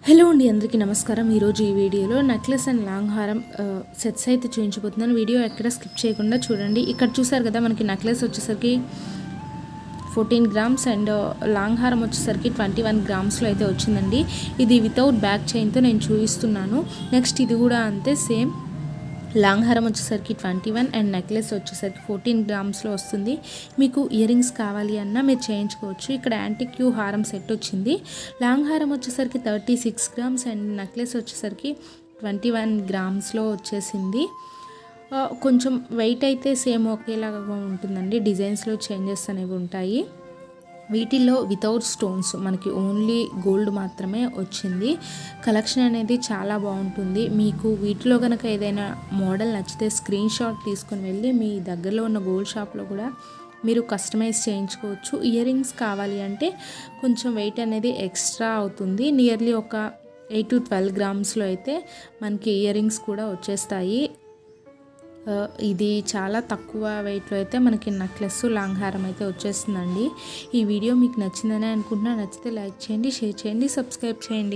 Hello అండి, అందరికీ నమస్కారం. ఈరోజు ఈ వీడియోలో నెక్లెస్ అండ్ లాంగ్ హారం సెట్స్ అయితే చూపించబోతున్నాను. వీడియో ఎక్కడ స్కిప్ చేయకుండా చూడండి. ఇక్కడ చూసారు కదా, మనకి నెక్లెస్ వచ్చేసరికి 14 గ్రామ్స్ అండ్ లాంగ్ హారం వచ్చేసరికి 21 గ్రామ్స్లో అయితే వచ్చిందండి. ఇది వితౌట్ బ్యాక్ చైన్తో నేను చూపిస్తున్నాను. నెక్స్ట్ ఇది కూడా అంతే, సేమ్ లాంగ్ హారం వచ్చేసరికి 21 అండ్ నెక్లెస్ వచ్చేసరికి 14 గ్రామ్స్లో వస్తుంది. మీకు ఇయర్ రింగ్స్ కావాలి అన్నా మీరు చేయించుకోవచ్చు. ఇక్కడ యాంటిక్యూ హారం సెట్ వచ్చింది. లాంగ్ హారం వచ్చేసరికి 36 గ్రామ్స్ అండ్ నెక్లెస్ వచ్చేసరికి 21 గ్రామ్స్లో వచ్చేసింది. కొంచెం వెయిట్ అయితే సేమ్ ఒకేలాగా ఉంటుందండి. డిజైన్స్లో చేంజెస్ అనేవి ఉంటాయి. వీటిల్లో వితౌట్ స్టోన్స్ మనకి ఓన్లీ గోల్డ్ మాత్రమే వచ్చింది. కలెక్షన్ అనేది చాలా బాగుంటుంది. మీకు వీటిలో కనుక ఏదైనా మోడల్ నచ్చితే స్క్రీన్ షాట్ తీసుకొని వెళ్ళి మీ దగ్గరలో ఉన్న గోల్డ్ షాప్లో కూడా మీరు కస్టమైజ్ చేయించుకోవచ్చు. ఇయర్ రింగ్స్ కావాలి అంటే కొంచెం వెయిట్ అనేది ఎక్స్ట్రా అవుతుంది. నియర్లీ ఒక 8 to 12 గ్రామ్స్లో అయితే మనకి ఇయర్ రింగ్స్ కూడా వచ్చేస్తాయి. ఇది చాలా తక్కువ వెయిట్లో అయితే మనకి నెక్లెస్ లాంగ్ హారం అయితే వచ్చేస్తుందండి. ఈ వీడియో మీకు నచ్చిందని అనుకుంటున్నా. నచ్చితే లైక్ చేయండి, షేర్ చేయండి, సబ్స్క్రైబ్ చేయండి.